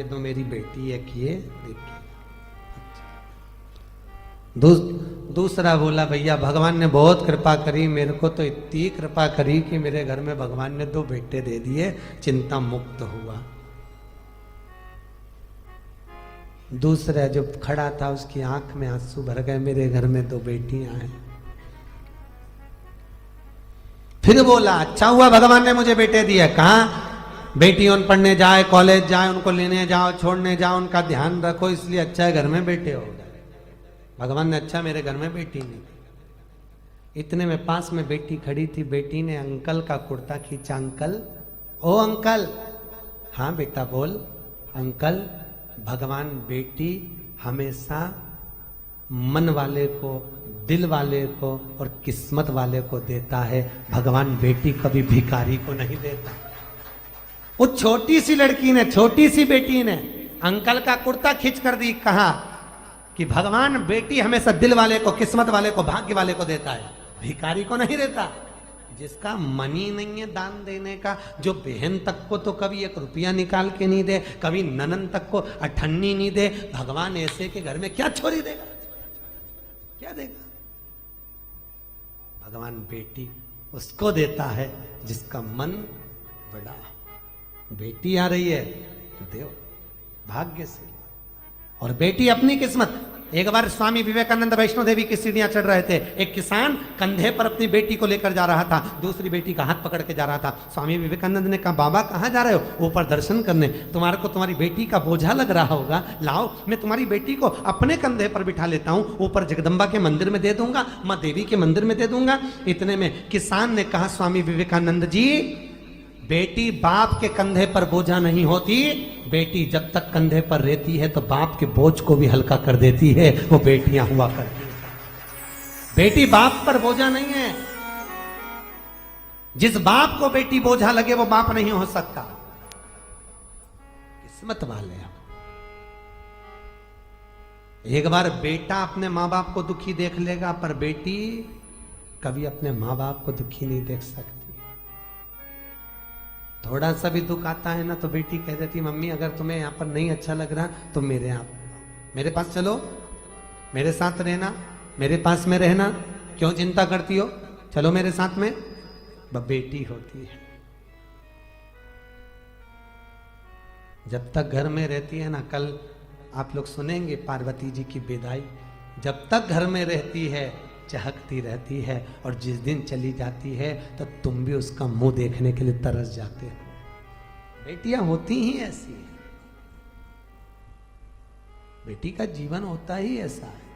ये तो मेरी बेटी है कि ये देखिए। दूसरा बोला भैया भगवान ने बहुत कृपा करी, मेरे को तो इतनी कृपा करी कि मेरे घर में भगवान ने 2 बेटे दे दिए, चिंता मुक्त हुआ। दूसरा जो खड़ा था उसकी आंख में आंसू भर गए, मेरे घर में 2 बेटियां हैं। फिर बोला अच्छा हुआ भगवान ने मुझे बेटे दिए। कहा बेटियों पढ़ने जाए, कॉलेज जाए, उनको लेने जाओ, छोड़ने जाओ, उनका ध्यान रखो, इसलिए अच्छा है घर में बेटे हो गए। भगवान ने अच्छा मेरे घर में बेटी नहीं। इतने में पास में बेटी खड़ी थी, बेटी ने अंकल का कुर्ता खींचा। अंकल, ओ अंकल। हाँ बेटा बोल। अंकल भगवान बेटी हमेशा मन वाले को, दिल वाले को और किस्मत वाले को देता है, भगवान बेटी कभी भिखारी को नहीं देता। वो छोटी सी लड़की ने, छोटी सी बेटी ने अंकल का कुर्ता खींच कर दी, कहा कि भगवान बेटी हमेशा दिल वाले को, किस्मत वाले को, भाग्य वाले को देता है, भिखारी को नहीं देता। जिसका मन ही नहीं है दान देने का, जो बहन तक को तो कभी 1 रुपया निकाल के नहीं दे, कभी ननन तक को अठन्नी नहीं दे, भगवान ऐसे के घर में क्या छोरी देगा, क्या देगा? भगवान बेटी उसको देता है जिसका मन बड़ा। बेटी आ रही है तो देव भाग्य से, और बेटी अपनी किस्मत। एक बार स्वामी विवेकानंद वैष्णो देवी की सीढ़ियां चढ़ रहे थे, एक किसान कंधे पर अपनी बेटी को लेकर जा रहा था, दूसरी बेटी का हाथ पकड़ के जा रहा था। स्वामी विवेकानंद ने कहा बाबा कहाँ जा रहे हो? ऊपर दर्शन करने। तुम्हारे को तुम्हारी बेटी का बोझा लग रहा होगा, लाओ मैं तुम्हारी बेटी को अपने कंधे पर बिठा लेता हूँ, ऊपर जगदम्बा के मंदिर में दे दूंगा, माँ देवी के मंदिर में दे दूंगा। इतने में किसान ने कहा स्वामी विवेकानंद जी, बेटी बाप के कंधे पर बोझा नहीं होती, बेटी जब तक कंधे पर रहती है तो बाप के बोझ को भी हल्का कर देती है, वो बेटियां हुआ करती है। बेटी बाप पर बोझा नहीं है। जिस बाप को बेटी बोझा लगे वो बाप नहीं हो सकता। किस्मत वाले आप। एक बार बेटा अपने मां बाप को दुखी देख लेगा, पर बेटी कभी अपने मां बाप को दुखी नहीं देख सकती। थोड़ा सा भी दुख आता है ना तो बेटी कह देती मम्मी अगर तुम्हें यहाँ पर नहीं अच्छा लग रहा तो मेरे पास चलो, मेरे साथ रहना, मेरे पास में रहना, क्यों चिंता करती हो, चलो मेरे साथ में। बेटी होती है जब तक घर में रहती है ना, कल आप लोग सुनेंगे पार्वती जी की विदाई, जब तक घर में रहती है चहकती रहती है, और जिस दिन चली जाती है तो तुम भी उसका मुंह देखने के लिए तरस जाते हो। बेटियां होती ही ऐसी है, बेटी का जीवन होता ही ऐसा है।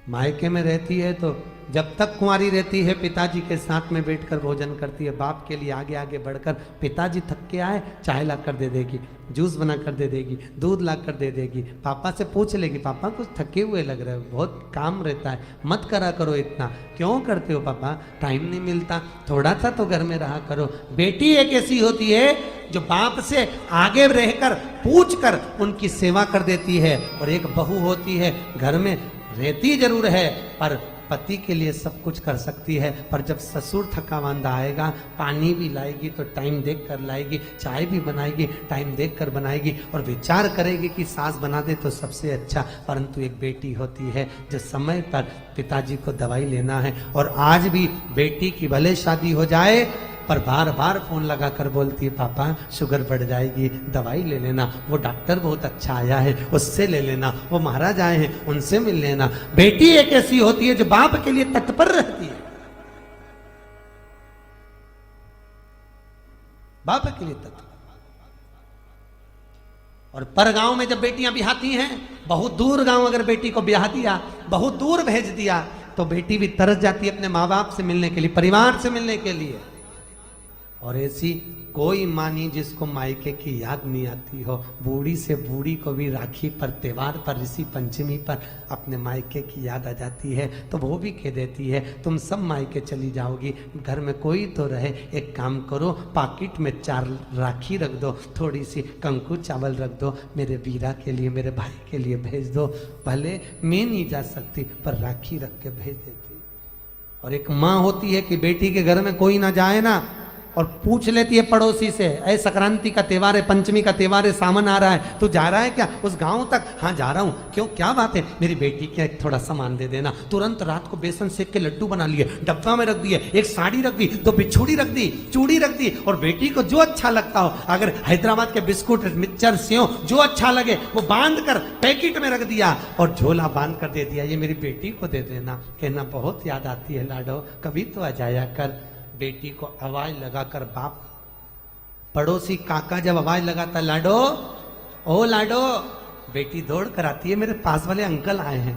मायके में रहती है तो जब तक कुंवारी रहती है पिताजी के साथ में बैठकर भोजन करती है, बाप के लिए आगे आगे बढ़कर पिताजी थक के आए चाय ला कर दे देगी, जूस बना कर दे देगी, दूध ला कर दे देगी, पापा से पूछ लेगी पापा कुछ थके हुए लग रहे हो, बहुत काम रहता है, मत करा करो इतना, क्यों करते हो पापा, टाइम नहीं मिलता, थोड़ा सा तो घर में रहा करो। बेटी एक ऐसी होती है जो बाप से आगे रहकर पूछ कर उनकी सेवा कर देती है, और एक बहू होती है घर में रहती जरूर है पर पति के लिए सब कुछ कर सकती है, पर जब ससुर थका मांदा आएगा पानी भी लाएगी तो टाइम देख कर लाएगी, चाय भी बनाएगी टाइम देख कर बनाएगी, और विचार करेगी कि सास बना दे तो सबसे अच्छा। परंतु एक बेटी होती है जो समय पर पिताजी को दवाई लेना है, और आज भी बेटी की भले शादी हो जाए पर बार बार फोन लगा कर बोलती है पापा शुगर बढ़ जाएगी, दवाई ले लेना, वो डॉक्टर बहुत अच्छा आया है उससे ले लेना, वो महाराज आए हैं उनसे मिल लेना। बेटी एक ऐसी होती है जो बाप के लिए तत्पर रहती है, बाप के लिए तत्पर। और पर गांव में जब बेटियां बिहाती हैं, बहुत दूर गांव अगर बेटी को ब्याह दिया, बहुत दूर भेज दिया, तो बेटी भी तरस जाती है अपने माँ बाप से मिलने के लिए, परिवार से मिलने के लिए। और ऐसी कोई माँ नहीं जिसको मायके की याद नहीं आती हो। बूढ़ी से बूढ़ी को भी राखी पर, त्योहार पर, ऋषि पंचमी पर अपने मायके की याद आ जाती है, तो वो भी कह देती है तुम सब मायके चली जाओगी, घर में कोई तो रहे, एक काम करो पाकिट में 4 राखी रख दो, थोड़ी सी कंकु चावल रख दो, मेरे वीरा के लिए, मेरे भाई के लिए भेज दो, भले मैं नहीं जा सकती पर राखी रख के भेज देती। और एक माँ होती है कि बेटी के घर में कोई ना जाए ना और पूछ लेती है पड़ोसी से, ऐ संक्रांति का त्योहार है, पंचमी का त्योहार है, सावन आ रहा है, तू जा रहा है क्या उस गांव तक? हाँ जा रहा हूँ। क्यों, क्या बात है? मेरी बेटी के थोड़ा सामान दे देना। तुरंत रात को बेसन सेक के लड्डू बना लिए, डब्बा में रख दिए, एक साड़ी रख दी, दो बिछुड़ी रख दी, चूड़ी रख दी, और बेटी को जो अच्छा लगता हो, अगर हैदराबाद के बिस्कुट, मिक्सचर, सेव जो अच्छा लगे वो बांध कर पैकेट में रख दिया और झोला बांध कर दे दिया, ये मेरी बेटी को दे देना। कहना बहुत याद आती है लाडो, कभी तो आ जाया कर। बेटी को आवाज लगाकर बाप, पड़ोसी काका जब आवाज लगाता लाडो, ओ लाडो, बेटी दौड़ कर आती है, मेरे पास वाले अंकल आए हैं।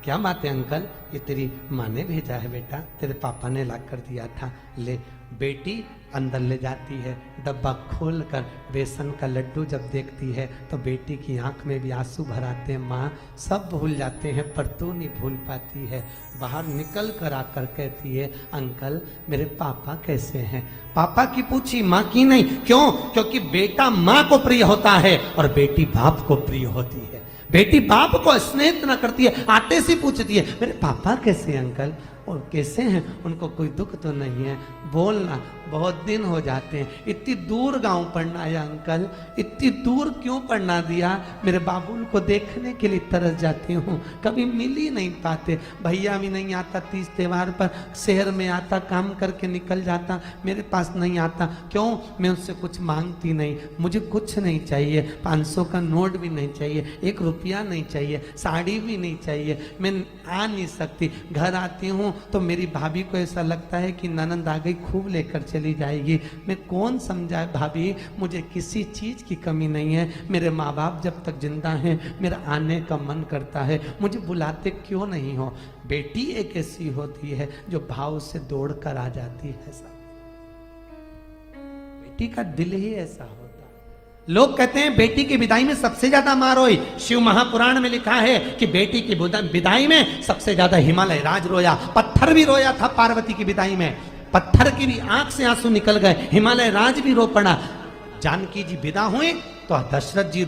क्या बात है अंकल? ये तेरी माँ ने भेजा है बेटा, तेरे पापा ने ला कर दिया था, ले। बेटी अंदर ले जाती है, डब्बा खोलकर बेसन का लड्डू जब देखती है तो बेटी की आंख में भी आंसू भर आते हैं। माँ सब भूल जाते हैं पर तू नहीं भूल पाती है। बाहर निकल कर आकर कहती है अंकल मेरे पापा कैसे हैं? पापा की पूछी, माँ की नहीं। क्यों? क्योंकि बेटा माँ को प्रिय होता है और बेटी बाप को प्रिय होती है। बेटी बाप को स्नेह इतना करती है, आते से पूछती है मेरे पापा कैसे हैं अंकल? और कैसे हैं? उनको कोई दुख तो नहीं है? बोलना, बहुत दिन हो जाते हैं। इतनी दूर गांव पढ़ना है अंकल, इतनी दूर क्यों पढ़ना दिया? मेरे बाबुल को देखने के लिए तरस जाती हूँ, कभी मिल ही नहीं पाते। भैया भी नहीं आता, तीज त्योहार पर शहर में आता, काम करके निकल जाता, मेरे पास नहीं आता। क्यों? मैं उससे कुछ मांगती नहीं, मुझे कुछ नहीं चाहिए, 500 का नोट भी नहीं चाहिए, 1 रुपया नहीं चाहिए, साड़ी भी नहीं चाहिए, मैं आ नहीं सकती। घर आती हूँ तो मेरी भाभी को ऐसा लगता है कि ननंद आ गई, खूब लेकर चली जाएगी। मैं कौन समझाए भाभी, मुझे किसी चीज की कमी नहीं है। मेरे माँ बाप जब तक जिंदा हैं मेरा आने का मन करता है, मुझे बुलाते क्यों नहीं हो? बेटी एक ऐसी होती है जो भाव से दौड़ कर आ जाती है। बेटी का दिल ही ऐसा होता है। लोग कहते हैं बेटी की विदाई में सबसे ज्यादा मार रोई। शिव महापुराण में लिखा है कि बेटी की विदाई में सबसे ज्यादा हिमालय राज रोया, पत्थर भी रोया था पार्वती की विदाई में, पत्थर की भी आंख से आंसू निकल गए, हिमालय राज भी रो पड़ा। जानकी जी विदा हुए तो दशरथ जी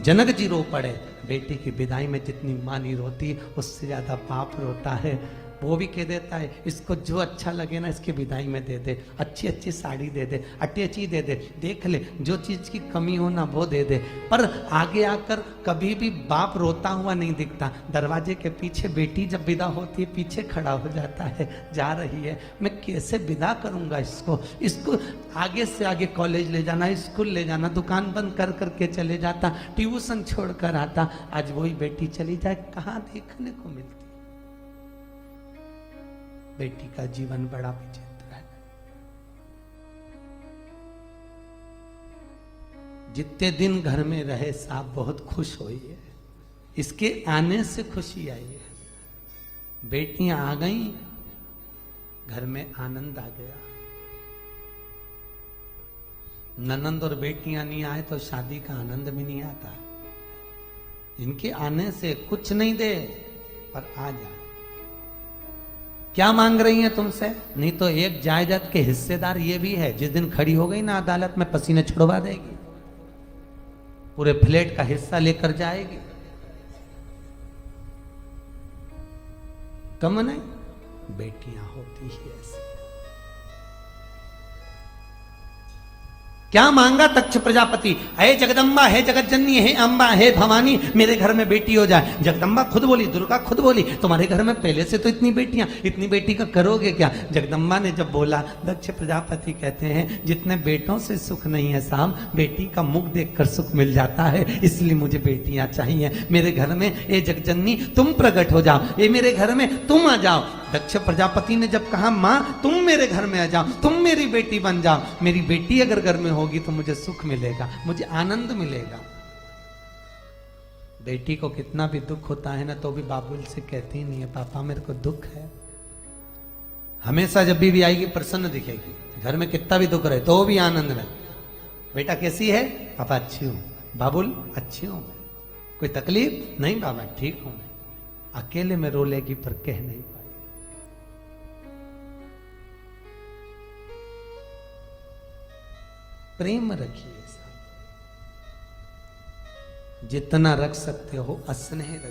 जनक जी रो पड़े। बेटी की विदाई में जितनी मां नहीं रोती उससे ज्यादा बाप रोता है। वो भी कह देता है इसको जो अच्छा लगे ना इसकी विदाई में दे दे, अच्छी अच्छी साड़ी दे दे, अटैची दे दे, देख ले जो चीज की कमी हो ना वो दे दे। पर आगे आकर कभी भी बाप रोता हुआ नहीं दिखता। दरवाजे के पीछे बेटी जब विदा होती है पीछे खड़ा हो जाता है, जा रही है, मैं कैसे विदा करूंगा इसको आगे से आगे कॉलेज ले जाना, स्कूल ले जाना, दुकान बंद कर करके चले जाता, ट्यूशन छोड़ कर आता। आज वही बेटी चली जाए, कहाँ देखने को मिलती। बेटी का जीवन बड़ा विचित्र है। जितने दिन घर में रहे साहब बहुत खुश हुई है, इसके आने से खुशी आई है। बेटियां आ गई, घर में आनंद आ गया। ननंद और बेटियां नहीं आए तो शादी का आनंद भी नहीं आता। इनके आने से कुछ नहीं दे पर आ जा। क्या मांग रही हैं तुमसे? नहीं तो एक जायदाद के हिस्सेदार ये भी है, जिस दिन खड़ी हो गई ना अदालत में पसीने छुड़वा देगी, पूरे फ्लैट का हिस्सा लेकर जाएगी। कम नहीं, बेटियां होती ही ऐसी। क्या मांगा तक्ष प्रजापति? हे जगदम्बा, हे जगत जननी, हे अम्बा, हे भवानी, मेरे घर में बेटी हो जाए। जगदम्बा खुद बोली, दुर्गा खुद बोली तुम्हारे घर में पहले से तो इतनी बेटियां, इतनी बेटी का करोगे क्या? जगदम्बा ने जब बोला, दक्ष प्रजापति कहते हैं जितने बेटों से सुख नहीं है साहब, बेटी का मुख देखकर सुख मिल जाता है, इसलिए मुझे बेटियां चाहिए। मेरे घर में ये जगजननी तुम प्रकट हो जाओ, ये मेरे घर में तुम आ जाओ। दक्ष प्रजापति ने जब कहा मां तुम मेरे घर में आ जाओ, तुम मेरी बेटी बन जाओ, मेरी बेटी अगर घर में होगी तो मुझे सुख मिलेगा, मुझे आनंद मिलेगा। बेटी को कितना भी दुख होता है ना तो भी बाबुल से कहती ही नहीं है पापा मेरे को दुख है। हमेशा जब भी आएगी प्रसन्न दिखेगी, घर में कितना भी दुख रहे तो भी आनंद में। बेटा कैसी है? पापा अच्छी हूं। बाबुल अच्छी हूं मैं, कोई तकलीफ नहीं? बाबा ठीक हूं मैं। अकेले में रो लेगी पर कह नहीं पाई। प्रेम रखिए, जितना रख सकते हो स्नेह रखिए।